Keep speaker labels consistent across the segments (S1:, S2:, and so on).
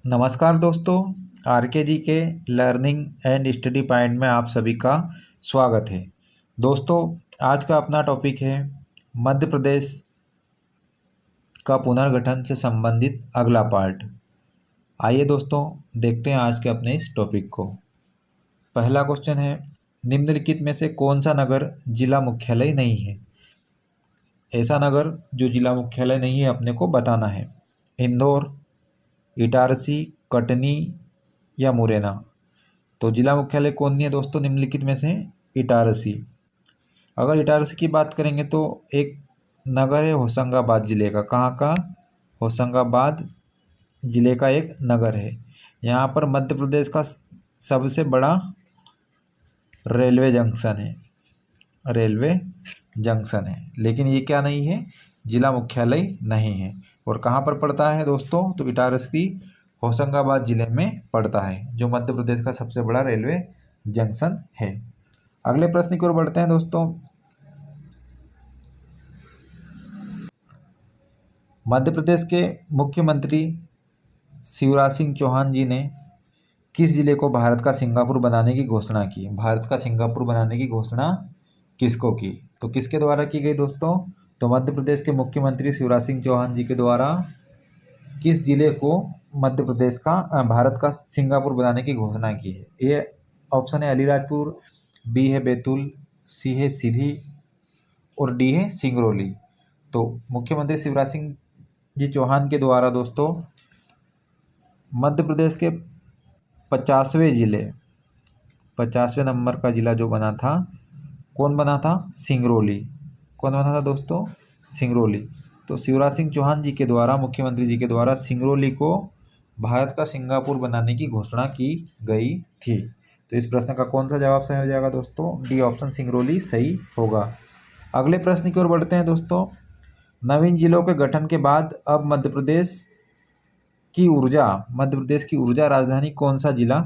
S1: नमस्कार दोस्तों, आरके जी के लर्निंग एंड स्टडी पॉइंट में आप सभी का स्वागत है। दोस्तों, आज का अपना टॉपिक है मध्य प्रदेश का पुनर्गठन से संबंधित अगला पार्ट। आइए दोस्तों, देखते हैं आज के अपने इस टॉपिक को। पहला क्वेश्चन है, निम्नलिखित में से कौन सा नगर जिला मुख्यालय नहीं है? ऐसा नगर जो जिला मुख्यालय नहीं है अपने को बताना है। इंदौर, इटारसी, कटनी या मुरैना। तो जिला मुख्यालय कौन नहीं है दोस्तों निम्नलिखित में से? इटारसी। अगर इटारसी की बात करेंगे तो एक नगर है होशंगाबाद जिले का। कहाँ का? होशंगाबाद जिले का एक नगर है। यहाँ पर मध्य प्रदेश का सबसे बड़ा रेलवे जंक्शन है। रेलवे जंक्शन है, लेकिन ये क्या नहीं है? जिला मुख्यालय नहीं है। और कहाँ पर पड़ता है दोस्तों? तो इटारसी होशंगाबाद जिले में पड़ता है, जो मध्य प्रदेश का सबसे बड़ा रेलवे जंक्शन है। अगले प्रश्न की ओर बढ़ते हैं दोस्तों। मध्य प्रदेश के मुख्यमंत्री शिवराज सिंह चौहान जी ने किस जिले को भारत का सिंगापुर बनाने की घोषणा की? भारत का सिंगापुर बनाने की घोषणा किसको की? तो किसके द्वारा की गई दोस्तों? तो मध्य प्रदेश के मुख्यमंत्री शिवराज सिंह चौहान जी के द्वारा किस जिले को मध्य प्रदेश का भारत का सिंगापुर बनाने की घोषणा की है? ए ऑप्शन है अलीराजपुर, बी है बैतूल, सी है सीधी और डी है सिंगरौली। तो मुख्यमंत्री शिवराज सिंह जी चौहान के द्वारा दोस्तों मध्य प्रदेश के 50वें जिले, 50वें नंबर का जिला जो बना था, कौन बना था? सिंगरौली। कौन बना था दोस्तों? सिंगरौली। तो शिवराज सिंह चौहान जी के द्वारा, मुख्यमंत्री जी के द्वारा सिंगरौली को भारत का सिंगापुर बनाने की घोषणा की गई थी। तो इस प्रश्न का कौन सा जवाब सही हो जाएगा दोस्तों? डी ऑप्शन सिंगरौली सही होगा। अगले प्रश्न की ओर बढ़ते हैं दोस्तों। नवीन जिलों के गठन के बाद अब मध्य प्रदेश की ऊर्जा राजधानी कौन सा जिला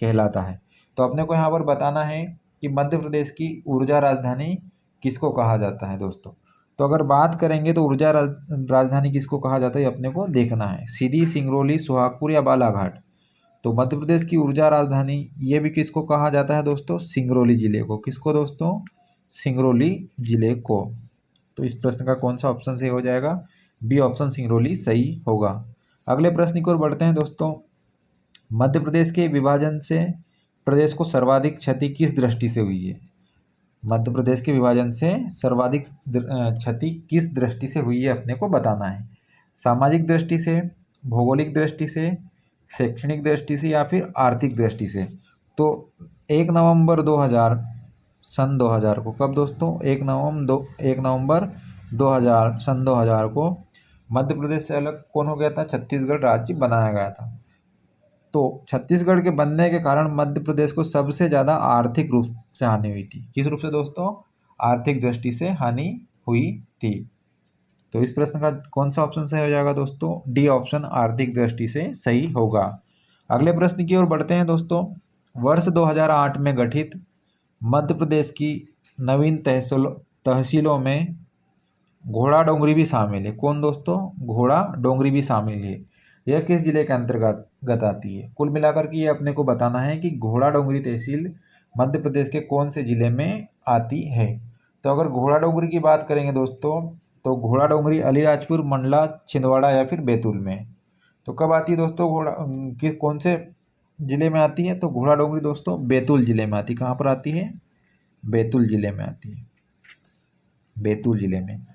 S1: कहलाता है? तो अपने को यहाँ पर बताना है कि मध्य प्रदेश की ऊर्जा राजधानी किसको कहा जाता है दोस्तों। तो अगर बात करेंगे तो ऊर्जा राजधानी किसको कहा जाता है अपने को देखना है। सीधी, सिंगरौली, सुहागपुर या बालाघाट। तो मध्य प्रदेश की ऊर्जा राजधानी ये भी किसको कहा जाता है दोस्तों? सिंगरौली जिले को। किसको दोस्तों? सिंगरौली जिले को। तो इस प्रश्न का कौन सा ऑप्शन सही हो जाएगा? बी ऑप्शन सिंगरौली सही होगा। अगले प्रश्न की ओर बढ़ते हैं दोस्तों। मध्य प्रदेश के विभाजन से प्रदेश को सर्वाधिक क्षति किस दृष्टि से हुई है? मध्य प्रदेश के विभाजन से सर्वाधिक क्षति किस दृष्टि से हुई है अपने को बताना है। सामाजिक दृष्टि से, भौगोलिक दृष्टि से, शैक्षणिक दृष्टि से या फिर आर्थिक दृष्टि से। तो 1 नवंबर 2000 सन 2000 को, कब दोस्तों? 1 नवंबर 2000 सन 2000 को मध्य प्रदेश से अलग कौन हो गया था? छत्तीसगढ़ राज्य बनाया गया था। तो छत्तीसगढ़ के बनने के कारण मध्य प्रदेश को सबसे ज़्यादा आर्थिक रूप से हानि हुई थी। किस रूप से दोस्तों? आर्थिक दृष्टि से हानि हुई थी। तो इस प्रश्न का कौन सा ऑप्शन सही हो जाएगा दोस्तों? डी ऑप्शन आर्थिक दृष्टि से सही होगा। अगले प्रश्न की ओर बढ़ते हैं दोस्तों। वर्ष 2008 में गठित मध्य प्रदेश की नवीन तहसीलों में घोड़ा डोंगरी भी शामिल है। कौन दोस्तों? घोड़ा डोंगरी भी शामिल है। यह किस जिले के अंतर्गत आती है? कुल मिलाकर के ये अपने को बताना है कि घोड़ा डोंगरी तहसील मध्य प्रदेश के कौन से जिले में आती है। तो अगर घोड़ा डोंगरी की बात करेंगे दोस्तों, तो घोड़ा डोंगरी अलीराजपुर, मंडला, छिंदवाड़ा या फिर बैतूल में। तो कब आती है दोस्तों कौन से जिले में आती है? तो घोड़ा डोंगरी दोस्तों बैतूल जिले में आती है। कहाँ पर आती है? बैतूल जिले में आती है, बैतूल जिले में।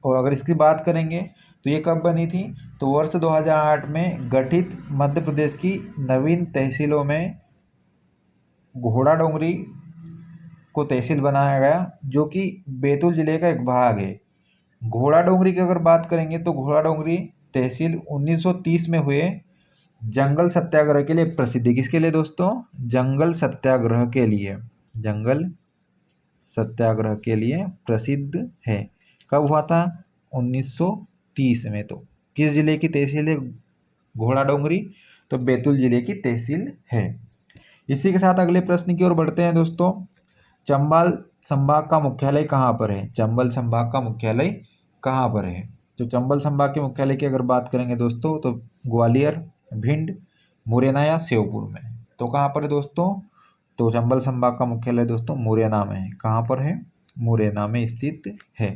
S1: और अगर इसकी बात करेंगे तो ये कब बनी थी? तो वर्ष 2008 में गठित मध्य प्रदेश की नवीन तहसीलों में घोड़ा डोंगरी को तहसील बनाया गया, जो कि बैतूल जिले का एक भाग है। घोड़ा डोंगरी की अगर बात करेंगे तो घोड़ा डोंगरी तहसील 1930 में हुए जंगल सत्याग्रह के लिए प्रसिद्ध है। किसके लिए दोस्तों? जंगल सत्याग्रह के लिए। जंगल सत्याग्रह के लिए प्रसिद्ध है। कब हुआ था? 1930 में। तो किस जिले की तहसील है घोड़ा डोंगरी? तो बैतूल जिले की तहसील है। इसी के साथ अगले प्रश्न की ओर बढ़ते हैं दोस्तों। चंबल संभाग का मुख्यालय कहाँ पर है? चंबल संभाग का मुख्यालय कहाँ पर है? तो चंबल संभाग के मुख्यालय की अगर बात करेंगे दोस्तों तो ग्वालियर, भिंड, मुरैना या श्योपुर में। तो कहाँ पर है दोस्तों? तो चंबल संभाग का मुख्यालय दोस्तों मुरैना में है। कहाँ पर है? मुरैना में स्थित है।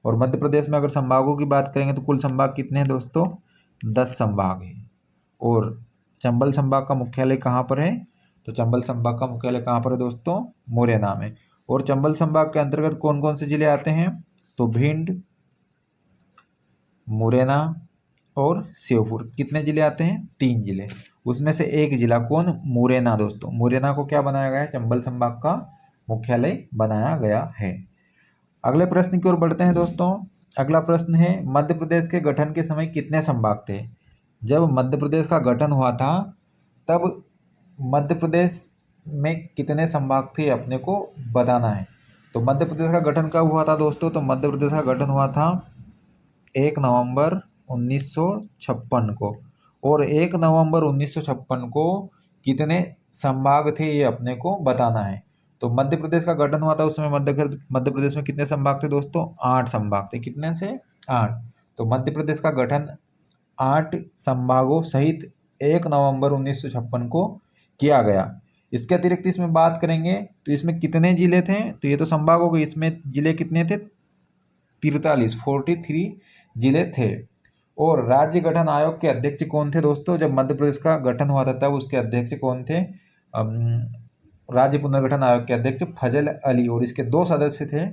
S1: और मध्य प्रदेश में अगर संभागों की बात करेंगे तो कुल संभाग कितने हैं दोस्तों? 10 संभाग हैं। और चंबल संभाग का मुख्यालय कहाँ पर है? तो चंबल संभाग का मुख्यालय कहाँ पर है दोस्तों? मुरैना में। और चंबल संभाग के अंतर्गत कौन कौन से जिले आते हैं? तो भिंड, मुरैना और श्योपुर। कितने जिले आते हैं? 3 जिले। उसमें से एक जिला कौन? मुरैना दोस्तों। मुरैना को क्या बनाया गया है? चंबल संभाग का मुख्यालय बनाया गया है। अगले प्रश्न की ओर बढ़ते हैं दोस्तों। अगला प्रश्न है, मध्य प्रदेश के गठन के समय कितने संभाग थे? जब मध्य प्रदेश का गठन हुआ था तब मध्य प्रदेश में कितने संभाग थे अपने को बताना है। तो मध्य प्रदेश का गठन कब हुआ था दोस्तों? तो मध्य प्रदेश का गठन हुआ था 1 नवंबर 1956 को। और 1 नवंबर 1956 को कितने संभाग थे ये अपने को बताना है। तो मध्य प्रदेश का गठन हुआ था उस समय मध्य प्रदेश में कितने संभाग थे दोस्तों? 8 संभाग थे। कितने से? 8। तो मध्य प्रदेश का गठन 8 संभागों सहित 1 नवंबर 1956 को किया गया। इसके अतिरिक्त इसमें बात करेंगे तो इसमें कितने जिले थे? तो ये तो संभाग हो गए, इसमें जिले कितने थे? 43 जिले थे। और राज्य गठन आयोग के अध्यक्ष कौन थे दोस्तों? जब मध्य प्रदेश का गठन हुआ था तब उसके अध्यक्ष कौन थे? राज्य पुनर्गठन आयोग के अध्यक्ष फजल अली। और इसके 2 सदस्य थे,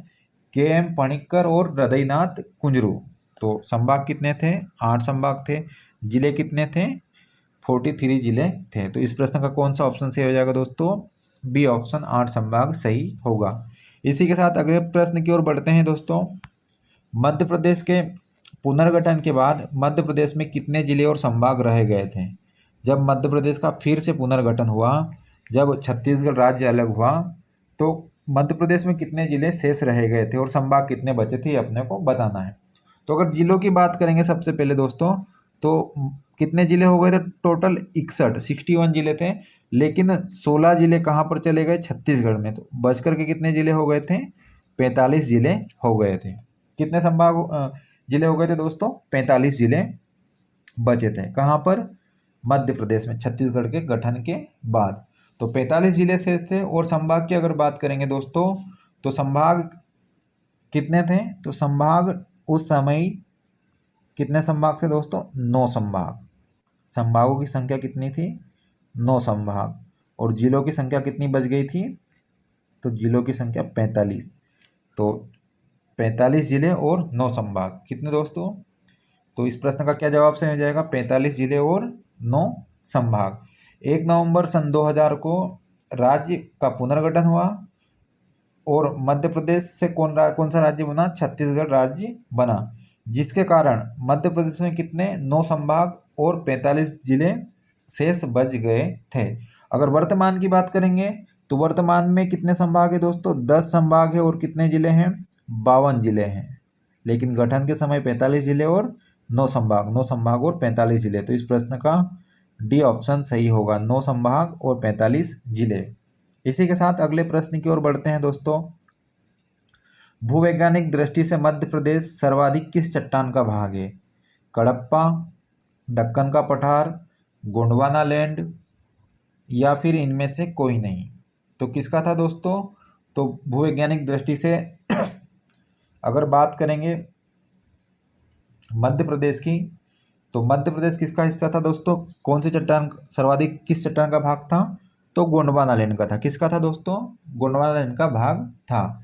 S1: KM पणिक्कर और हृदयनाथ कुंजरू। तो संभाग कितने थे? 8 संभाग थे। जिले कितने थे? 43 जिले थे। तो इस प्रश्न का कौन सा ऑप्शन सही हो जाएगा दोस्तों? बी ऑप्शन 8 संभाग सही होगा। इसी के साथ अगले प्रश्न की ओर बढ़ते हैं दोस्तों। मध्य प्रदेश के पुनर्गठन के बाद मध्य प्रदेश में कितने जिले और संभाग रह गए थे? जब मध्य प्रदेश का फिर से पुनर्गठन हुआ, जब छत्तीसगढ़ राज्य अलग हुआ, तो मध्य प्रदेश में कितने जिले शेष रह गए थे और संभाग कितने बचे थे, ये अपने को बताना है। तो अगर जिलों की बात करेंगे सबसे पहले दोस्तों, तो कितने जिले हो गए थे? टोटल 61 जिले थे। लेकिन 16 जिले कहाँ पर चले गए? छत्तीसगढ़ में। तो बच करके कितने जिले हो गए थे? 45 जिले हो गए थे। कितने संभाग जिले हो गए थे दोस्तों? 45 जिले बचे थे। कहाँ पर? मध्य प्रदेश में, छत्तीसगढ़ के गठन के बाद। तो 45 जिले शेष थे। और संभाग की अगर बात करेंगे दोस्तों, तो संभाग कितने थे? तो संभाग उस समय कितने संभाग थे दोस्तों? 9 संभाग। संभागों की संख्या कितनी थी? 9 संभाग। और जिलों की संख्या कितनी बच गई थी? तो जिलों की संख्या 45। तो 45 जिले और 9 संभाग कितने दोस्तों? तो इस प्रश्न का क्या जवाब सही हो जाएगा? 45 जिले और 9 संभाग। 1 नवंबर सन 2000 को राज्य का पुनर्गठन हुआ और मध्य प्रदेश से कौन सा राज्य बना? छत्तीसगढ़ राज्य बना, जिसके कारण मध्य प्रदेश में कितने? 9 संभाग और 45 जिले शेष बच गए थे। अगर वर्तमान की बात करेंगे तो वर्तमान में कितने संभाग है दोस्तों? 10 संभाग है। और कितने जिले हैं? 52 जिले हैं। लेकिन गठन के समय 45 जिले और 9 संभाग और 45 जिले। तो इस प्रश्न का डी ऑप्शन सही होगा, 9 संभाग और 45 जिले। इसी के साथ अगले प्रश्न की ओर बढ़ते हैं दोस्तों। भूवैज्ञानिक दृष्टि से मध्य प्रदेश सर्वाधिक किस चट्टान का भाग है? कडप्पा, दक्कन का पठार, गोंडवाना लैंड या फिर इनमें से कोई नहीं। तो किसका था दोस्तों? तो भूवैज्ञानिक दृष्टि से अगर बात करेंगे मध्य प्रदेश की, तो मध्य प्रदेश किसका हिस्सा था दोस्तों? कौन सी चट्टान सर्वाधिक किस चट्टान का भाग था? तो गोंडवाना लैंड का था। किसका था दोस्तों? गोंडवाना लैंड का भाग था।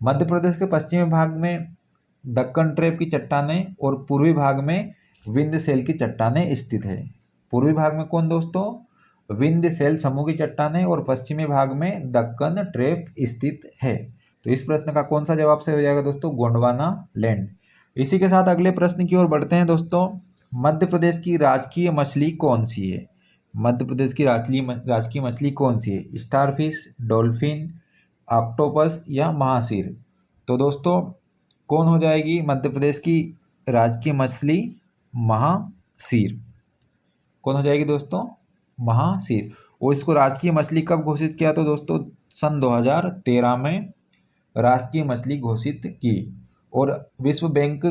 S1: मध्य प्रदेश के पश्चिमी भाग में दक्कन ट्रेप की चट्टानें और पूर्वी भाग में विंध्यसेल की चट्टानें स्थित है। पूर्वी भाग में कौन दोस्तों? विंध्यसेल समूह की चट्टानें और पश्चिमी भाग में दक्कन ट्रेप स्थित है। तो इस प्रश्न का कौन सा जवाब सही हो जाएगा दोस्तों? गोंडवाना लैंड। इसी के साथ अगले प्रश्न की ओर बढ़ते हैं दोस्तों। मध्य प्रदेश की राजकीय मछली कौन सी है? मध्य प्रदेश की राजकीय मछली कौन सी है? स्टारफिश, डॉल्फिन, ऑक्टोपस या महासीर। तो दोस्तों कौन हो जाएगी मध्य प्रदेश की राजकीय मछली? महासीर। कौन हो जाएगी दोस्तों? महासीर। और इसको राजकीय मछली कब घोषित किया? तो दोस्तों सन 2013 में राष्ट्रीय मछली घोषित की। और विश्व बैंक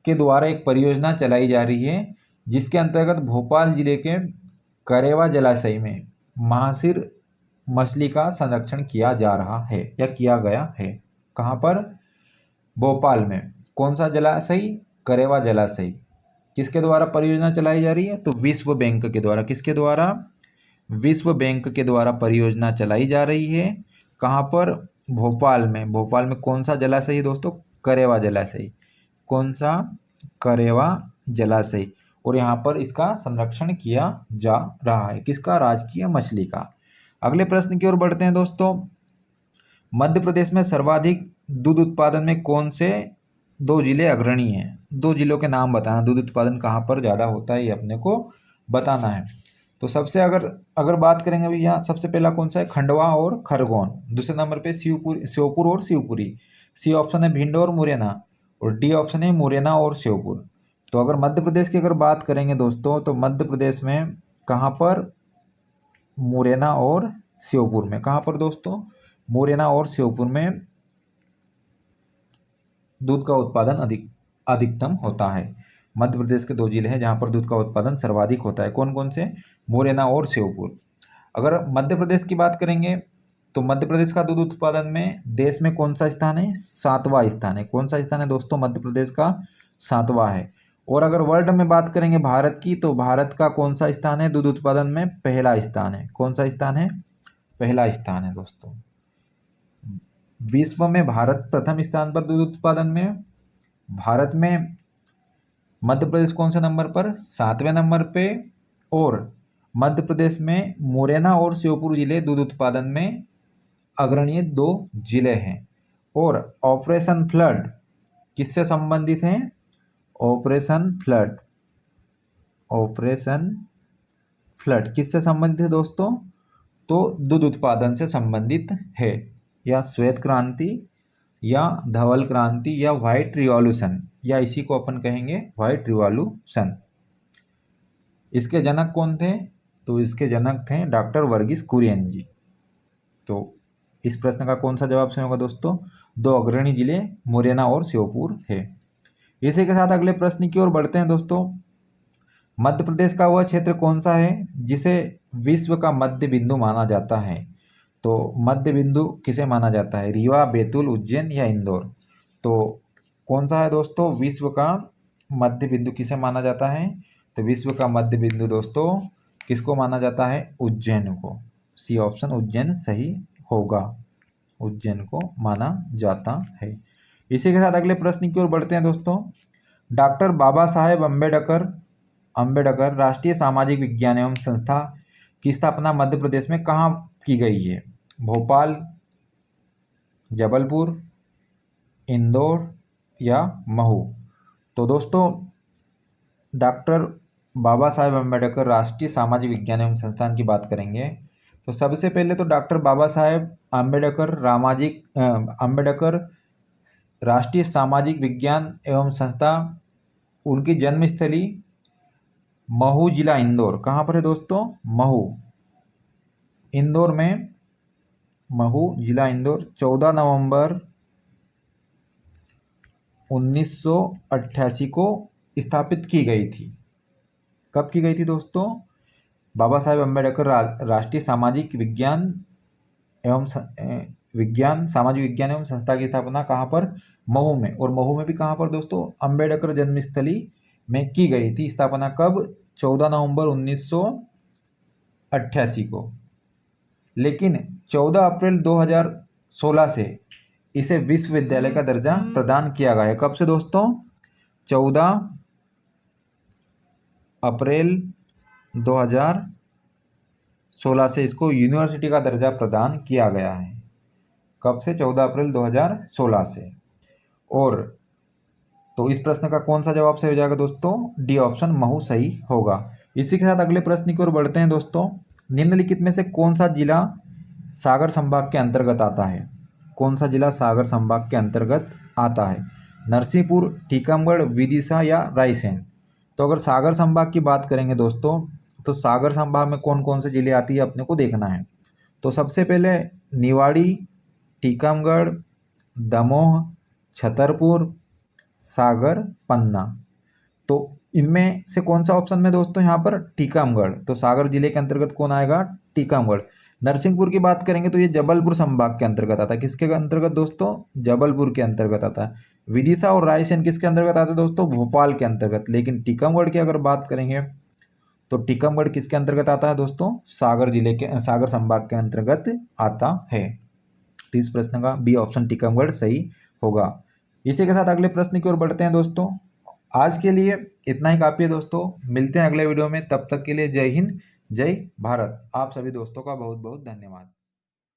S1: के द्वारा एक परियोजना चलाई जा रही है जिसके अंतर्गत भोपाल जिले के करेवा जलाशय में महासिर मछली का संरक्षण किया जा रहा है या किया गया है। कहाँ पर? भोपाल में। कौन सा जलाशय? करेवा जलाशय। किसके द्वारा परियोजना चलाई जा रही है? तो विश्व बैंक के द्वारा। किसके द्वारा? विश्व बैंक के द्वारा परियोजना चलाई जा रही है। कहाँ पर? भोपाल में। भोपाल में कौन सा जलाशय है दोस्तों? करेवा जलाशय। कौन सा? करेवा जलाशय। और यहाँ पर इसका संरक्षण किया जा रहा है। किसका? राजकीय मछली का। अगले प्रश्न की ओर बढ़ते हैं दोस्तों। मध्य प्रदेश में सर्वाधिक दूध उत्पादन में कौन से 2 जिले अग्रणी हैं? 2 जिलों के नाम बताना। दूध उत्पादन कहाँ पर ज़्यादा होता है ये अपने को बताना है। तो सबसे अगर बात करेंगे अभी यहाँ सबसे पहला कौन सा है? खंडवा और खरगोन। दूसरे नंबर पे श्योपुर और शिवपुरी। सी ऑप्शन है भिंड और मुरैना और डी ऑप्शन है मुरैना और श्योपुर। तो अगर मध्य प्रदेश की अगर बात करेंगे दोस्तों तो मध्य प्रदेश में कहाँ पर? मुरैना और श्योपुर में। कहाँ पर दोस्तों? मुरैना और श्योपुर में दूध का उत्पादन अधिकतम होता है। मध्य प्रदेश के 2 जिले हैं जहाँ पर दूध का उत्पादन सर्वाधिक होता है। कौन कौन से? मुरैना और श्योपुर। अगर मध्य प्रदेश की बात करेंगे तो मध्य प्रदेश का दूध उत्पादन में देश में कौन सा स्थान है? 7वां स्थान है। कौन सा स्थान है दोस्तों? मध्य प्रदेश का 7वां है। और अगर वर्ल्ड में बात करेंगे भारत की तो भारत का कौन सा स्थान है दूध उत्पादन में? पहला स्थान है। कौन सा स्थान है? पहला स्थान है दोस्तों। विश्व में भारत प्रथम स्थान पर दूध उत्पादन में। भारत में मध्य प्रदेश कौन से नंबर पर? 7वें नंबर पे। और मध्य प्रदेश में मुरैना और श्योपुर जिले दूध उत्पादन में अग्रणी 2 जिले हैं। और ऑपरेशन फ्लड किससे संबंधित हैं? ऑपरेशन फ्लड किससे संबंधित है दोस्तों? तो दूध उत्पादन से संबंधित है। या श्वेत क्रांति या धवल क्रांति या व्हाइट रिवॉल्यूशन या इसी को अपन कहेंगे व्हाइट रिवॉल्यूशन। इसके जनक कौन थे? तो इसके जनक थे डॉक्टर वर्गीस कुरियन जी। तो इस प्रश्न का कौन सा जवाब सही होगा दोस्तों? 2 अग्रणी जिले मुरैना और श्योपुर है। इसी के साथ अगले प्रश्न की ओर बढ़ते हैं दोस्तों। मध्य प्रदेश का वह क्षेत्र कौन सा है जिसे विश्व का मध्य बिंदु माना जाता है? तो मध्य बिंदु किसे माना जाता है? रीवा, बैतूल, उज्जैन या इंदौर। तो कौन सा है दोस्तों? विश्व का मध्य बिंदु किसे माना जाता है? तो विश्व का मध्य बिंदु दोस्तों किसको माना जाता है? उज्जैन को। सी ऑप्शन उज्जैन सही होगा। उज्जैन को माना जाता है। इसी के साथ अगले प्रश्न की ओर बढ़ते हैं दोस्तों। डॉक्टर बाबा साहेब अम्बेडकर राष्ट्रीय सामाजिक विज्ञान एवं संस्था की स्थापना मध्य प्रदेश में कहाँ की गई है? भोपाल, जबलपुर, इंदौर या महू। तो दोस्तों डॉक्टर बाबा साहेब अम्बेडकर राष्ट्रीय सामाजिक विज्ञान एवं संस्थान की बात करेंगे तो सबसे पहले तो डॉक्टर बाबा साहेब अम्बेडकर राष्ट्रीय सामाजिक विज्ञान एवं संस्था उनकी जन्मस्थली महू जिला इंदौर। कहाँ पर है दोस्तों? महू इंदौर में। महू जिला इंदौर 14 नवंबर 1988 को स्थापित की गई थी। कब की गई थी दोस्तों? बाबा साहेब अम्बेडकर राष्ट्रीय सामाजिक विज्ञान एवं सामाजिक विज्ञान एवं संस्था की स्थापना कहाँ पर? महू में। और महू में भी कहाँ पर दोस्तों? अम्बेडकर जन्मस्थली में की गई थी स्थापना। कब? 14 नवंबर 1988 को। लेकिन 14 अप्रैल 2016 से इसे विश्वविद्यालय का दर्जा प्रदान किया गया है। कब से दोस्तों? 14 अप्रैल 2016 से इसको यूनिवर्सिटी का दर्जा प्रदान किया गया है। कब से? 14 अप्रैल 2016 से। और तो इस प्रश्न का कौन सा जवाब सही हो जाएगा दोस्तों? डी ऑप्शन महू सही होगा। इसी के साथ अगले प्रश्न की ओर बढ़ते हैं दोस्तों। निम्नलिखित में से कौन सा जिला सागर संभाग के अंतर्गत आता है? कौन सा जिला सागर संभाग के अंतर्गत आता है? नरसिंहपुर, टीकमगढ़, विदिशा या रायसेन। तो अगर सागर संभाग की बात करेंगे दोस्तों तो सागर संभाग में कौन कौन से जिले आती है अपने को देखना है। तो सबसे पहले निवाड़ी, टीकमगढ़, दमोह, छतरपुर, सागर, पन्ना। तो इनमें से कौन सा ऑप्शन में दोस्तों यहाँ पर टीकमगढ़, तो सागर जिले के अंतर्गत कौन आएगा, टीकमगढ़। नरसिंहपुर की बात करेंगे तो ये जबलपुर संभाग के अंतर्गत आता है, किसके अंतर्गत दोस्तों, जबलपुर के अंतर्गत आता है। विदिशा और रायसेन किसके अंतर्गत आते हैं दोस्तों, भोपाल के अंतर्गत। लेकिन टीकमगढ़ की अगर बात करेंगे तो टीकमगढ़ किसके अंतर्गत आता है दोस्तों, सागर जिले के, सागर संभाग के अंतर्गत आता है। तो इस प्रश्न का बी ऑप्शन टीकमगढ़ सही होगा। इसी के साथ अगले प्रश्न की ओर बढ़ते हैं दोस्तों। आज के लिए इतना ही काफ़ी है दोस्तों, मिलते हैं अगले वीडियो में, तब तक के लिए जय हिंद जय भारत। आप सभी दोस्तों का बहुत बहुत धन्यवाद।